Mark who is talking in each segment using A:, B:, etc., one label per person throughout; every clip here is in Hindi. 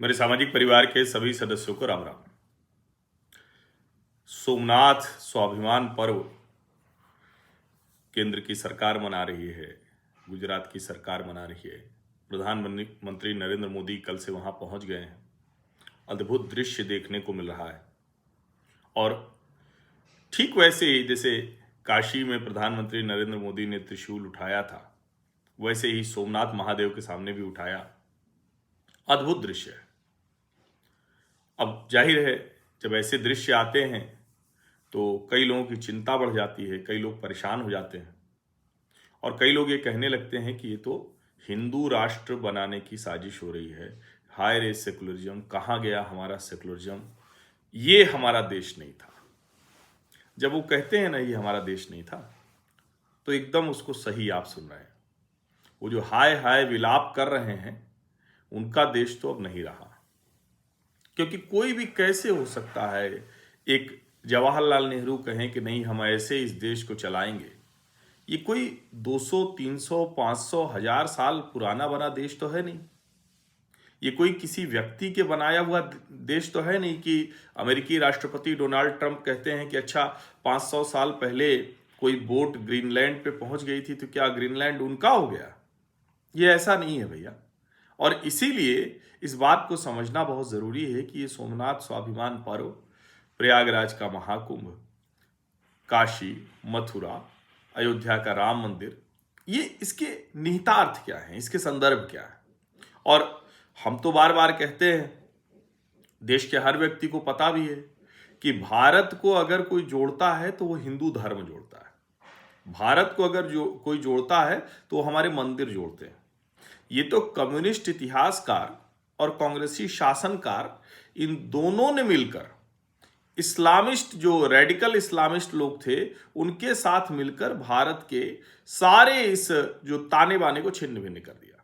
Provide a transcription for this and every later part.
A: मेरे सामाजिक परिवार के सभी सदस्यों को राम राम। सोमनाथ स्वाभिमान पर्व केंद्र की सरकार मना रही है, गुजरात की सरकार मना रही है। प्रधानमंत्री नरेंद्र मोदी कल से वहां पहुंच गए हैं। अद्भुत दृश्य देखने को मिल रहा है और ठीक वैसे ही जैसे काशी में प्रधानमंत्री नरेंद्र मोदी ने त्रिशूल उठाया था, वैसे ही सोमनाथ महादेव के सामने भी उठाया। अद्भुत दृश्य है। अब जाहिर है, जब ऐसे दृश्य आते हैं तो कई लोगों की चिंता बढ़ जाती है, कई लोग परेशान हो जाते हैं और कई लोग ये कहने लगते हैं कि ये तो हिंदू राष्ट्र बनाने की साजिश हो रही है। हाय रे सेकुलरिज्म, कहाँ गया हमारा सेकुलरिज्म? ये हमारा देश नहीं था। जब वो कहते हैं ना ये हमारा देश नहीं था, तो एकदम उसको सही आप सुन रहे हैं। वो जो हाय हाय विलाप कर रहे हैं, उनका देश तो अब नहीं रहा। क्योंकि कोई भी कैसे हो सकता है, एक जवाहरलाल नेहरू कहें कि नहीं हम ऐसे इस देश को चलाएंगे। ये कोई 200, 300, 500, 1000 साल पुराना बना देश तो है नहीं। ये कोई किसी व्यक्ति के बनाया हुआ देश तो है नहीं कि अमेरिकी राष्ट्रपति डोनाल्ड ट्रंप कहते हैं कि अच्छा 500 साल पहले कोई बोट ग्रीनलैंड पे पहुंच गई थी तो क्या ग्रीनलैंड उनका हो गया? ये ऐसा नहीं है भैया। और इसीलिए इस बात को समझना बहुत जरूरी है कि ये सोमनाथ स्वाभिमान पर्व, प्रयागराज का महाकुंभ, काशी, मथुरा, अयोध्या का राम मंदिर, ये इसके निहितार्थ क्या है, इसके संदर्भ क्या है। और हम तो बार बार कहते हैं, देश के हर व्यक्ति को पता भी है कि भारत को अगर कोई जोड़ता है तो वो हिंदू धर्म जोड़ता है। भारत को अगर कोई जोड़ता है तो वो हमारे मंदिर जोड़ते हैं। ये तो कम्युनिस्ट इतिहासकार और कांग्रेसी शासनकार, इन दोनों ने मिलकर इस्लामिस्ट, जो रेडिकल इस्लामिस्ट लोग थे, उनके साथ मिलकर भारत के सारे इस जो ताने बाने को छिन्न भिन्न कर दिया।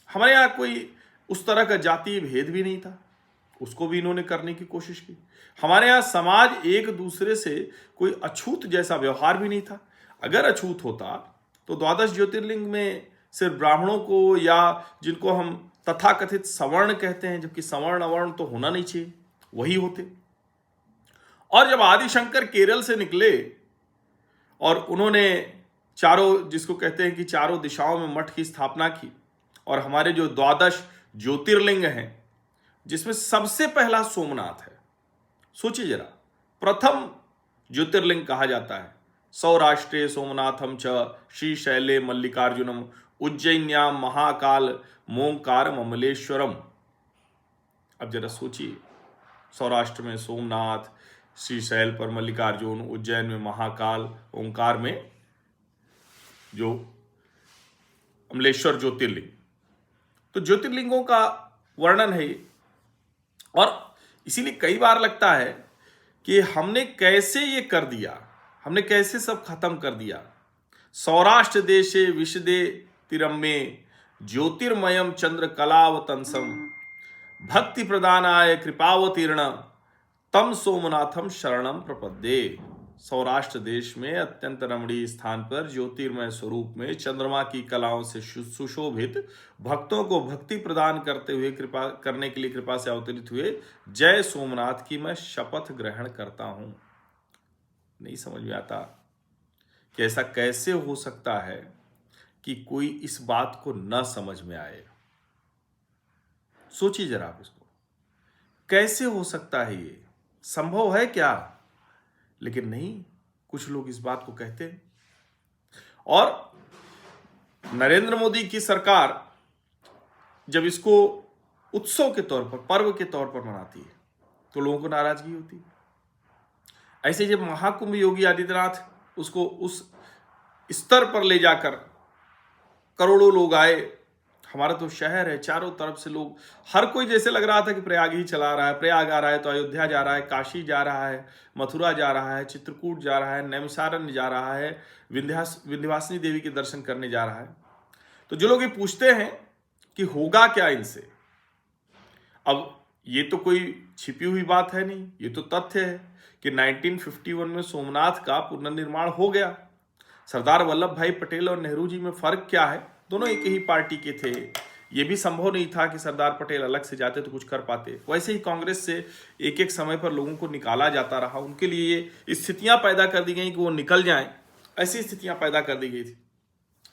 A: हमारे यहाँ कोई उस तरह का जातीय भेद भी नहीं था, उसको भी इन्होंने करने की कोशिश की। हमारे यहाँ समाज एक दूसरे से कोई अछूत जैसा व्यवहार भी नहीं था। अगर अछूत होता तो द्वादश ज्योतिर्लिंग में सिर्फ ब्राह्मणों को, या जिनको हम तथाकथित सवर्ण कहते हैं, जबकि सवर्ण अवर्ण तो होना नहीं चाहिए, वही होते। और जब आदिशंकर केरल से निकले और उन्होंने चारों, जिसको कहते हैं कि चारों दिशाओं में मठ की स्थापना की, और हमारे जो द्वादश ज्योतिर्लिंग हैं जिसमें सबसे पहला सोमनाथ है। सोचिए जरा, प्रथम ज्योतिर्लिंग कहा जाता है सौराष्ट्रे सोमनाथम च श्रीशैले मल्लिकार्जुनम उज्जैन्याम महाकाल मोंकार ममलेश्वरम। अब जरा सोचिए, सौराष्ट्र में सोमनाथ, श्रीशैल पर मल्लिकार्जुन, उज्जैन में महाकाल, ओंकार में जो अमलेश्वर ज्योतिर्लिंग। तो ज्योतिर्लिंगों का वर्णन है ये। और इसीलिए कई बार लगता है कि हमने कैसे ये कर दिया, हमने कैसे सब खत्म कर दिया। सौराष्ट्र देशे विशदे तिरम्मे ज्योतिर्मयम चंद्र कलावतंसम भक्ति प्रदानाय कृपावतीर्ण तम सोमनाथम शरणम प्रपद्ये। सौराष्ट्र देश में अत्यंत रमणीय स्थान पर ज्योतिर्मय स्वरूप में चंद्रमा की कलाओं से सुशोभित भक्तों को भक्ति प्रदान करते हुए कृपा करने के लिए कृपा से अवतरित हुए जय सोमनाथ की मैं शपथ ग्रहण करता हूं। नहीं समझ में आता कि ऐसा कैसे हो सकता है कि कोई इस बात को न समझ में आए। सोचिए जरा आप इसको, कैसे हो सकता है? ये संभव है क्या? लेकिन नहीं, कुछ लोग इस बात को कहते हैं। और नरेंद्र मोदी की सरकार जब इसको उत्सव के तौर पर, पर्व के तौर पर मनाती है तो लोगों को नाराजगी होती है। ऐसे जब महाकुंभ योगी आदित्यनाथ उसको उस स्तर पर ले जाकर करोड़ों लोग आए, हमारा तो शहर है, चारों तरफ से लोग, हर कोई जैसे लग रहा था कि प्रयाग ही चला रहा है। प्रयाग आ रहा है तो अयोध्या जा रहा है, काशी जा रहा है, मथुरा जा रहा है, चित्रकूट जा रहा है, नैमिषारण्य जा रहा है, विंध्यवासिनी देवी के दर्शन करने जा रहा है। तो जो लोग ये पूछते हैं कि होगा क्या इनसे, अब ये तो कोई छिपी हुई बात है नहीं, ये तो तथ्य है कि 1951 में सोमनाथ का पुनर्निर्माण हो गया। सरदार वल्लभ भाई पटेल और नेहरू जी में फर्क क्या है? दोनों एक ही पार्टी के थे, ये भी संभव नहीं था कि सरदार पटेल अलग से जाते तो कुछ कर पाते। वैसे ही कांग्रेस से एक एक समय पर लोगों को निकाला जाता रहा, उनके लिए ये स्थितियां पैदा कर दी गई कि वो निकल जाएं, ऐसी स्थितियां पैदा कर दी गई थी।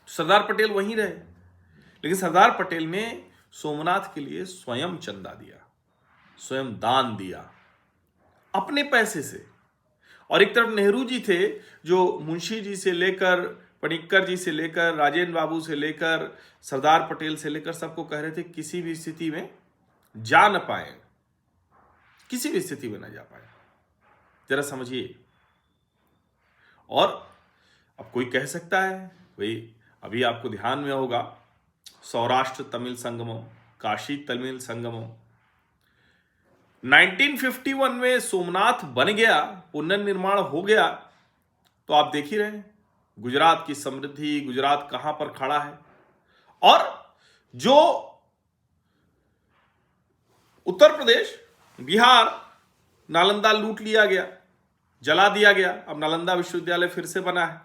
A: सरदार पटेल वहीं रहे, लेकिन सरदार पटेल ने सोमनाथ के लिए स्वयं चंदा दिया, स्वयं दान दिया अपने पैसे से। और एक तरफ नेहरू जी थे जो मुंशी जी से लेकर, पनिक्कर जी से लेकर, राजेंद्र बाबू से लेकर, सरदार पटेल से लेकर सबको कह रहे थे किसी भी स्थिति में जा न पाए, किसी भी स्थिति में न जा पाए। जरा समझिए। और अब कोई कह सकता है, भाई अभी आपको ध्यान में होगा सौराष्ट्र तमिल संगमम, काशी तमिल संगमम, 1951 में सोमनाथ बन गया, पुनर्निर्माण हो गया, तो आप देख ही रहे हैं गुजरात की समृद्धि, गुजरात कहां पर खड़ा है। और जो उत्तर प्रदेश, बिहार, नालंदा लूट लिया गया, जला दिया गया, अब नालंदा विश्वविद्यालय फिर से बना है।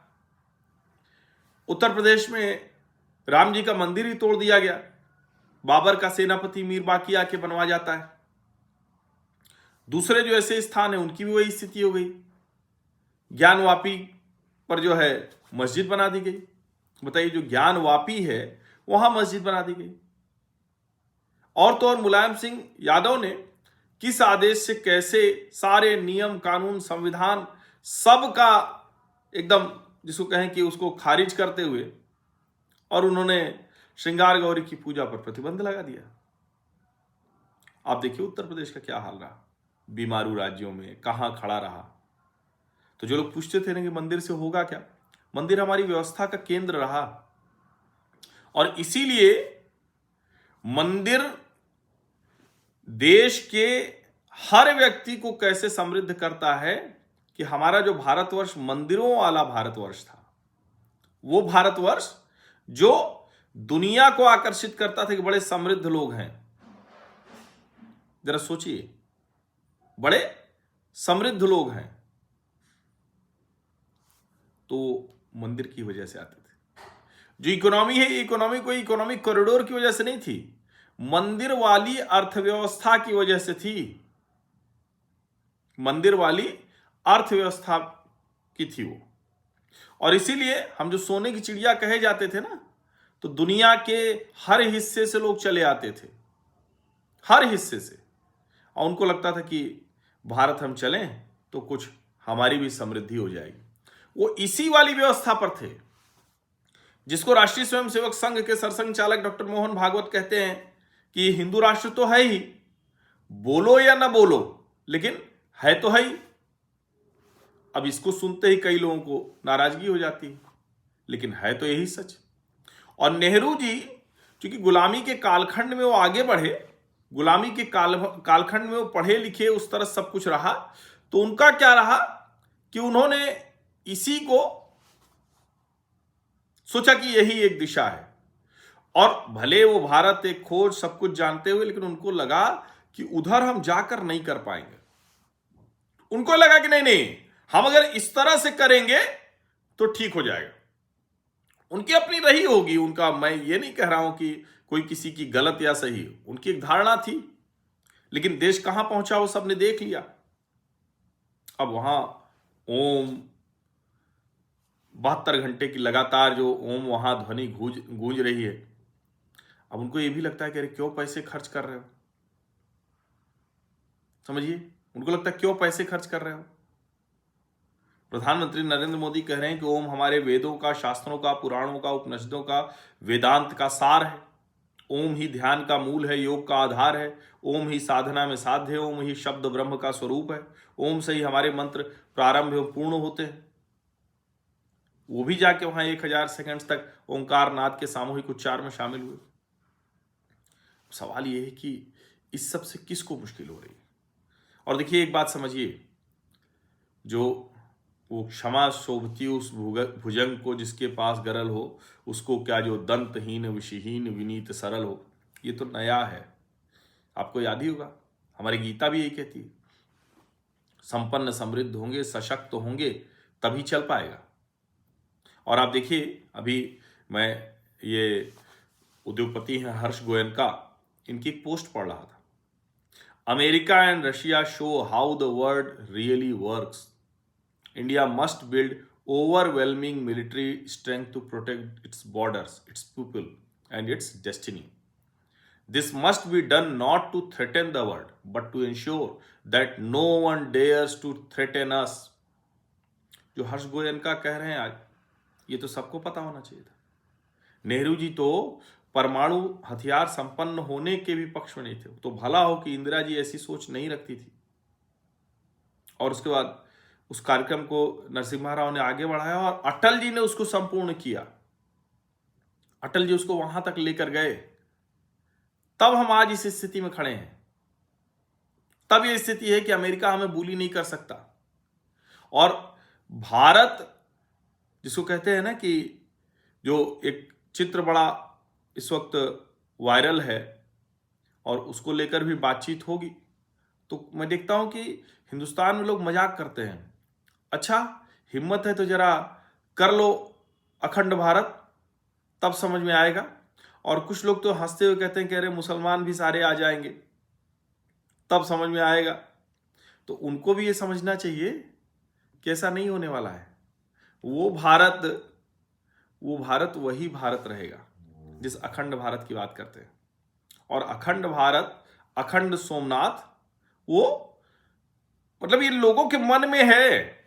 A: उत्तर प्रदेश में राम जी का मंदिर ही तोड़ दिया गया, बाबर का सेनापति मीर बाकी आके बनवा जाता है। दूसरे जो ऐसे स्थान है उनकी भी वही स्थिति हो गई। ज्ञानवापी पर जो है मस्जिद बना दी गई। बताइए, जो ज्ञानवापी है वहां मस्जिद बना दी गई। और तो और मुलायम सिंह यादव ने किस आदेश से कैसे सारे नियम कानून संविधान सबका एकदम जिसको कहें कि उसको खारिज करते हुए, और उन्होंने श्रृंगार गौरी की पूजा पर प्रतिबंध लगा दिया। आप देखिए उत्तर प्रदेश का क्या हाल रहा, बीमारू राज्यों में कहां खड़ा रहा। तो जो लोग पूछते थे ना कि मंदिर से होगा क्या, मंदिर हमारी व्यवस्था का केंद्र रहा, और इसीलिए मंदिर देश के हर व्यक्ति को कैसे समृद्ध करता है कि हमारा जो भारतवर्ष मंदिरों वाला भारतवर्ष था, वो भारतवर्ष जो दुनिया को आकर्षित करता था कि बड़े समृद्ध लोग हैं। जरा सोचिए, बड़े समृद्ध लोग हैं, तो मंदिर की वजह से आते थे। जो इकोनॉमी है, इकोनॉमी कोई इकोनॉमिक कॉरिडोर की वजह से नहीं थी, मंदिर वाली अर्थव्यवस्था की वजह से थी। मंदिर वाली अर्थव्यवस्था की थी वो। और इसीलिए हम जो सोने की चिड़िया कहे जाते थे ना, तो दुनिया के हर हिस्से से लोग चले आते थे, हर हिस्से से, और उनको लगता था कि भारत हम चलें तो कुछ हमारी भी समृद्धि हो जाएगी। वो इसी वाली व्यवस्था पर थे जिसको राष्ट्रीय स्वयंसेवक संघ के सरसंघ चालक डॉक्टर मोहन भागवत कहते हैं कि हिंदू राष्ट्र तो है ही, बोलो या ना बोलो, लेकिन है तो है ही। अब इसको सुनते ही कई लोगों को नाराजगी हो जाती है, लेकिन है तो यही सच। और नेहरू जी क्योंकि गुलामी के कालखंड में वो आगे बढ़े, गुलामी के कालखंड में वो पढ़े लिखे, उस तरह सब कुछ रहा, तो उनका क्या रहा कि उन्होंने इसी को सोचा कि यही एक दिशा है। और भले वो भारत एक खोज सब कुछ जानते हुए, लेकिन उनको लगा कि उधर हम जाकर नहीं कर पाएंगे। उनको लगा कि नहीं नहीं, हम अगर इस तरह से करेंगे तो ठीक हो जाएगा। उनकी अपनी रही होगी, उनका, मैं ये नहीं कह रहा हूं कि कोई किसी की गलत या सही, उनकी एक धारणा थी, लेकिन देश कहां पहुंचा वो सबने देख लिया। अब वहां ओम 72 घंटे की लगातार जो ओम वहां ध्वनि गूंज रही है, अब उनको ये भी लगता है कि अरे क्यों पैसे खर्च कर रहे हो। समझिए, उनको लगता है क्यों पैसे खर्च कर रहे हो। प्रधानमंत्री नरेंद्र मोदी कह रहे हैं कि ओम हमारे वेदों का, शास्त्रों का, पुराणों का, उपनिषदों का, वेदांत का सार है। ओम ही ध्यान का मूल है, योग का आधार है। ओम ही साधना में साध्य है। ओम ही शब्द ब्रह्म का स्वरूप है। ओम से ही हमारे मंत्र प्रारंभ एवं पूर्ण होते हैं। वो भी जाके वहां 1000 सेकंड्स तक ओंकार नाद के सामूहिक उच्चार में शामिल हुए। सवाल ये है कि इस सब से किसको मुश्किल हो रही है। और देखिए एक बात समझिए, जो वो क्षमा शोभती उस भुजंग को जिसके पास गरल हो, उसको क्या जो दंतहीन विषहीन विनीत सरल हो, ये तो नया है। आपको याद ही होगा, हमारी गीता भी यही कहती है, संपन्न समृद्ध होंगे, सशक्त होंगे, तभी चल पाएगा। और आप देखिए, अभी मैं ये उद्योगपति हैं हर्ष गोयनका, इनकी एक पोस्ट पढ़ रहा था। America and Russia show how the world really works. India must build overwhelming military strength to protect its borders, its people, and its destiny. This must be done not to threaten the world, but to ensure that no one dares to threaten us. जो हर्ष गोयनका कह रहे हैं आज, ये तो सबको पता होना चाहिए था। नेहरू जी तो परमाणु हथियार संपन्न होने के भी पक्ष में नहीं थे। तो भला हो कि इंदिरा जी ऐसी सोच नहीं रखती थी। और उसके बाद उस कार्यक्रम को नरसिम्हा राव ने आगे बढ़ाया और अटल जी ने उसको संपूर्ण किया। अटल जी उसको वहां तक लेकर गए, तब हम आज इस स्थिति में खड़े हैं। तब यह स्थिति है कि अमेरिका हमें बुली नहीं कर सकता। और भारत, जिसको कहते हैं ना कि जो एक चित्र बड़ा इस वक्त वायरल है और उसको लेकर भी बातचीत होगी, तो मैं देखता हूं कि हिंदुस्तान में लोग मजाक करते हैं। अच्छा, हिम्मत है तो जरा कर लो अखंड भारत, तब समझ में आएगा। और कुछ लोग तो हंसते हुए कहते हैं कि अरे मुसलमान भी सारे आ जाएंगे, तब समझ में आएगा। तो उनको भी ये समझना चाहिए कि ऐसा नहीं होने वाला है। वो भारत वही भारत रहेगा जिस अखंड भारत की बात करते हैं। और अखंड भारत, अखंड सोमनाथ, वो मतलब ये लोगों के मन में है।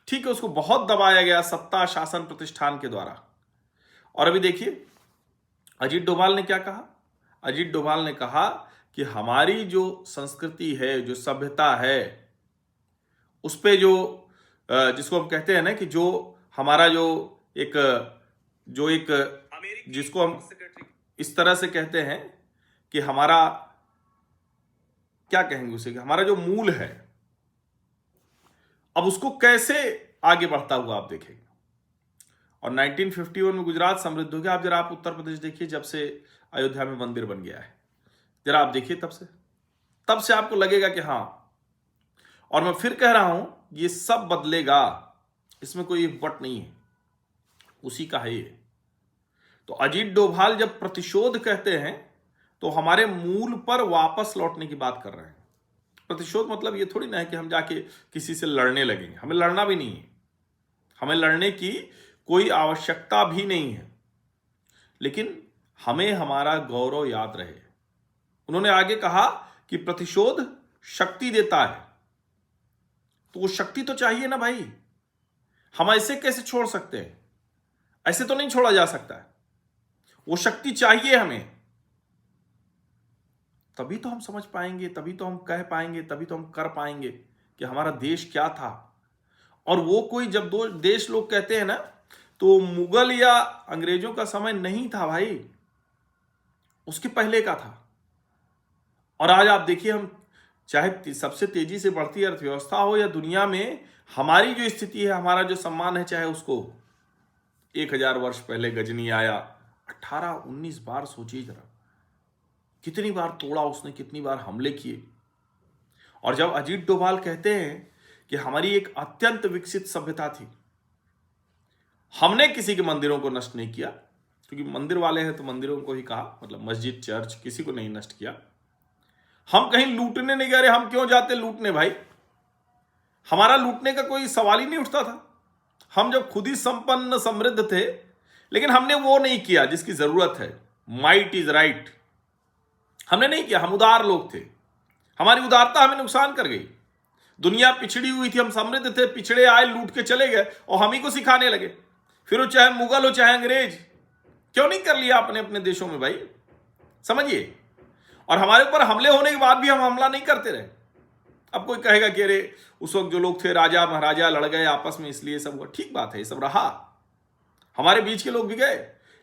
A: ठीक है, उसको बहुत दबाया गया सत्ता शासन प्रतिष्ठान के द्वारा। और अभी देखिए अजीत डोभाल ने क्या कहा। अजीत डोभाल ने कहा कि हमारी जो संस्कृति है, जो सभ्यता है, उस पे जो जिसको हम कहते हैं ना कि जो हमारा जो एक जिसको हम इस तरह से कहते हैं कि हमारा क्या कहेंगे उसे, कि हमारा जो मूल है, अब उसको कैसे आगे बढ़ता हुआ आप देखेंगे। और 1951 में गुजरात समृद्ध हो गया। आप जरा आप उत्तर प्रदेश देखिए, जब से अयोध्या में मंदिर बन गया है, जरा आप देखिए, तब से आपको लगेगा कि हाँ। और मैं फिर कह रहा हूं, ये सब बदलेगा, इसमें कोई बट नहीं है, उसी का है ये। तो अजीत डोभाल जब प्रतिशोध कहते हैं तो हमारे मूल पर वापस लौटने की बात कर रहे हैं। प्रतिशोध मतलब ये थोड़ी ना है कि हम जाके किसी से लड़ने लगेंगे। हमें लड़ना भी नहीं है, हमें लड़ने की कोई आवश्यकता भी नहीं है, लेकिन हमें हमारा गौरव याद रहे। उन्होंने आगे कहा कि प्रतिशोध शक्ति देता है, तो वो शक्ति तो चाहिए ना भाई। हम ऐसे कैसे छोड़ सकते हैं? ऐसे तो नहीं छोड़ा जा सकता है। वो शक्ति चाहिए हमें, तभी तो हम समझ पाएंगे, तभी तो हम कह पाएंगे, तभी तो हम कर पाएंगे कि हमारा देश क्या था। और वो कोई जब दो देश लोग कहते हैं ना, तो मुगल या अंग्रेजों का समय नहीं था भाई, उसके पहले का था। और आज आप देखिए, हम चाहे सबसे तेजी से बढ़ती अर्थव्यवस्था हो या दुनिया में हमारी जो स्थिति है, हमारा जो सम्मान है, चाहे उसको 1000 वर्ष पहले गजनी आया, 18-19 बार सोचिए जरा, कितनी बार तोड़ा उसने, कितनी बार हमले किए। और जब अजीत डोभाल कहते हैं कि हमारी एक अत्यंत विकसित सभ्यता थी, हमने किसी के मंदिरों को नष्ट नहीं किया, क्योंकि मंदिर वाले हैं तो मंदिरों को ही कहा, मतलब मस्जिद चर्च किसी को नहीं नष्ट किया। हम कहीं लूटने नहीं गए। हम क्यों जाते लूटने भाई? हमारा लूटने का कोई सवाल ही नहीं उठता था। हम जब खुद ही संपन्न समृद्ध थे, लेकिन हमने वो नहीं किया जिसकी जरूरत है। माइट इज राइट, हमने नहीं किया। हम उदार लोग थे, हमारी उदारता हमें नुकसान कर गई। दुनिया पिछड़ी हुई थी, हम समृद्ध थे, पिछड़े आए, लूट के चले गए और हम ही को सिखाने लगे। फिर वो चाहे मुगल हो चाहे अंग्रेज, क्यों नहीं कर लिया अपने अपने देशों में भाई? समझिए। और हमारे ऊपर हमले होने के बाद भी हम हमला नहीं करते रहे। अब कोई कहेगा कि अरे उस वक्त जो लोग थे, राजा महाराजा लड़ गए आपस में, इसलिए सब हुआ। ठीक बात है, ये सब रहा, हमारे बीच के लोग भी गए,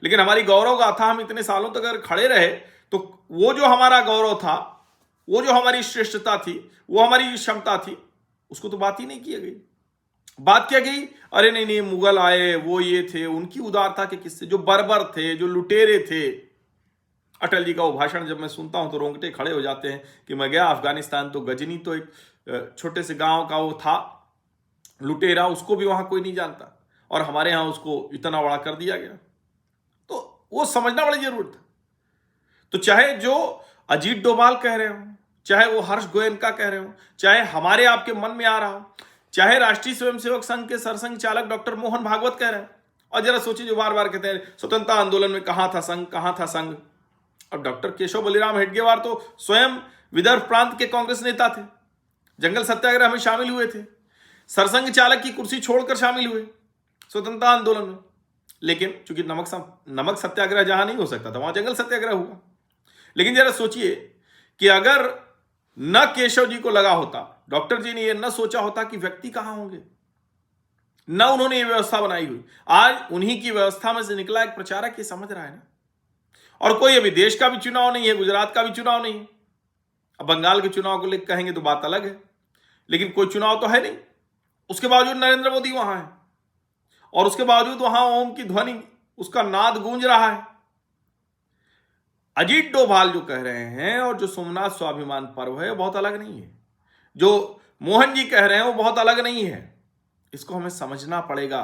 A: लेकिन हमारी गौरव गाथा हम इतने सालों तक अगर खड़े रहे तो वो जो हमारा गौरव था, वो जो हमारी श्रेष्ठता थी, वो हमारी क्षमता थी, उसको तो बात ही नहीं की गई। बात क्या गई? अरे नहीं नहीं, मुगल आए, वो ये थे, उनकी उदारता के किस्से, जो बर्बर थे, जो लुटेरे थे। अटल जी का वो भाषण जब मैं सुनता हूं तो रोंगटे खड़े हो जाते हैं कि मैं गया अफगानिस्तान, तो गजनी तो एक छोटे से गांव का वो था लुटेरा, उसको भी वहां कोई नहीं जानता, और हमारे यहां उसको इतना बड़ा कर दिया गया। तो वो समझना बड़ी जरूरत है। तो चाहे जो अजीत डोभाल कह रहे हो, चाहे वो हर्ष गोयनका कह रहे हो, चाहे हमारे आपके मन में आ रहा हो, चाहे राष्ट्रीय स्वयंसेवक संघ के सरसंघ चालक डॉक्टर मोहन भागवत कह रहे हैं, और जरा सोचिए जो बार बार कहते हैं स्वतंत्रता आंदोलन में कहां था संघ, कहां था संघ। अब डॉक्टर केशव बलिराम हेडगेवार तो स्वयं विदर्भ प्रांत के कांग्रेस नेता थे, जंगल सत्याग्रह में शामिल हुए थे, सरसंघ चालक की कुर्सी छोड़कर शामिल हुए स्वतंत्रता आंदोलन में। लेकिन चूंकि नमक सत्याग्रह जहां नहीं हो सकता था, वहां जंगल सत्याग्रह हुआ। लेकिन जरा सोचिए कि अगर न केशव जी को लगा होता, डॉक्टर जी ने यह न सोचा होता कि व्यक्ति कहां होंगे, न उन्होंने ये व्यवस्था बनाई हुई, आज उन्हीं की व्यवस्था में से निकला एक प्रचारक, ये समझ रहा है ना। और कोई अभी देश का भी चुनाव नहीं है, गुजरात का भी चुनाव नहीं है। अब बंगाल के चुनाव को लेकर कहेंगे तो बात अलग है, लेकिन कोई चुनाव तो है नहीं। उसके बावजूद नरेंद्र मोदी वहां है, और उसके बावजूद वहां ओम की ध्वनि, उसका नाद गूंज रहा है। अजीत डोभाल जो कह रहे हैं और जो सोमनाथ स्वाभिमान पर्व है, बहुत अलग नहीं है। जो मोहन जी कह रहे हैं वो बहुत अलग नहीं है। इसको हमें समझना पड़ेगा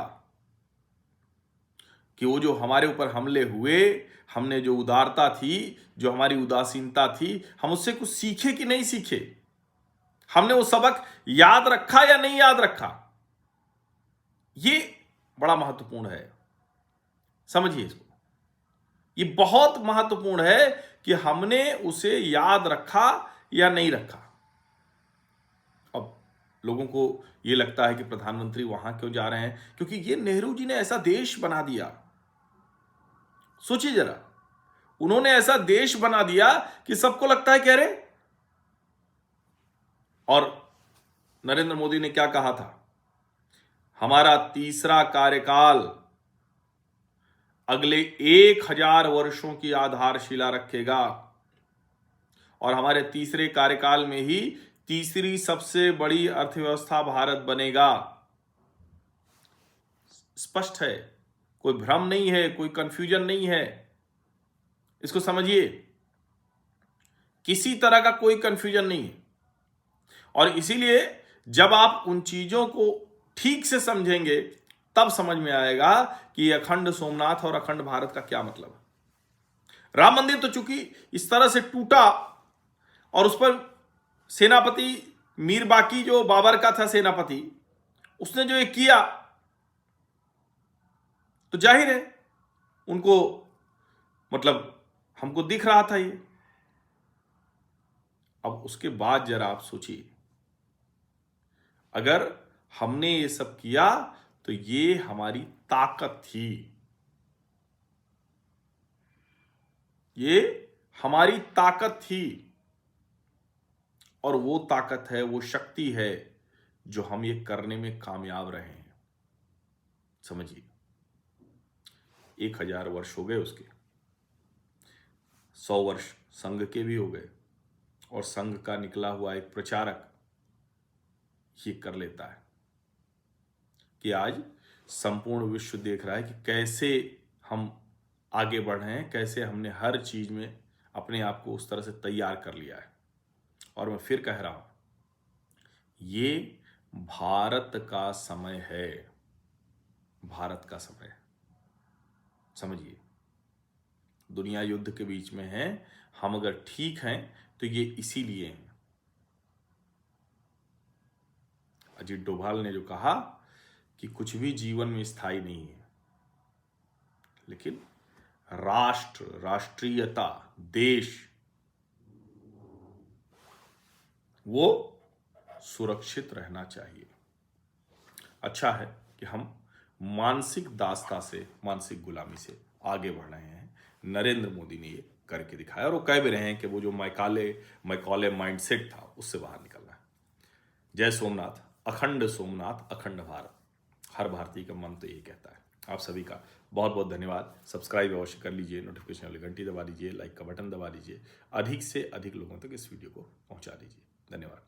A: कि वो जो हमारे ऊपर हमले हुए, हमने जो उदारता थी, जो हमारी उदासीनता थी, हम उससे कुछ सीखे कि नहीं सीखे, हमने वो सबक याद रखा या नहीं याद रखा, ये बड़ा महत्वपूर्ण है। समझिए इसको, ये बहुत महत्वपूर्ण है कि हमने उसे याद रखा या नहीं रखा। अब लोगों को ये लगता है कि प्रधानमंत्री वहां क्यों जा रहे हैं, क्योंकि ये नेहरू जी ने ऐसा देश बना दिया। सोचिए जरा, उन्होंने ऐसा देश बना दिया कि सबको लगता है कह रहे। और नरेंद्र मोदी ने क्या कहा था, हमारा तीसरा कार्यकाल अगले 1000 वर्षों की आधारशिला रखेगा, और हमारे तीसरे कार्यकाल में ही तीसरी सबसे बड़ी अर्थव्यवस्था भारत बनेगा। स्पष्ट है, कोई भ्रम नहीं है, कोई कंफ्यूजन नहीं है। इसको समझिए, किसी तरह का कोई कंफ्यूजन नहीं है। और इसीलिए जब आप उन चीजों को ठीक से समझेंगे तब समझ में आएगा कि अखंड सोमनाथ और अखंड भारत का क्या मतलब है। राम मंदिर तो चूंकि इस तरह से टूटा और उस पर सेनापति मीर बाकी जो बाबर का था सेनापति, उसने जो ये किया, तो जाहिर है उनको मतलब हमको दिख रहा था ये। अब उसके बाद जरा आप सोचिए, अगर हमने ये सब किया तो ये हमारी ताकत थी, ये हमारी ताकत थी, और वो ताकत है, वो शक्ति है जो हम ये करने में कामयाब रहे हैं। समझिए, 1000 वर्ष हो गए उसके, 100 वर्ष संघ के भी हो गए, और संघ का निकला हुआ एक प्रचारक ये कर लेता है कि आज संपूर्ण विश्व देख रहा है कि कैसे हम आगे बढ़ रहे हैं, कैसे हमने हर चीज में अपने आप को उस तरह से तैयार कर लिया है। और मैं फिर कह रहा हूं, ये भारत का समय है, भारत का समय। समझिए, दुनिया युद्ध के बीच में है, हम अगर ठीक हैं तो ये इसीलिए हैं। अजीत डोभाल ने जो कहा कि कुछ भी जीवन में स्थायी नहीं है, लेकिन राष्ट्र, राष्ट्रीयता, देश, वो सुरक्षित रहना चाहिए। अच्छा है कि हम मानसिक दासता से, मानसिक गुलामी से आगे बढ़ रहे हैं। नरेंद्र मोदी ने ये करके दिखाया, और वो कह भी रहे हैं कि वो जो मैकॉले माइंडसेट था उससे बाहर निकलना है। जय सोमनाथ, अखंड भारत। हर भारतीय का मन तो यही कहता है। आप सभी का बहुत बहुत धन्यवाद। सब्सक्राइब अवश्य कर लीजिए, नोटिफिकेशन वाली घंटी दबा दीजिए, लाइक का बटन दबा दीजिए, अधिक से अधिक लोगों तक इस वीडियो को पहुंचा दीजिए। धन्यवाद।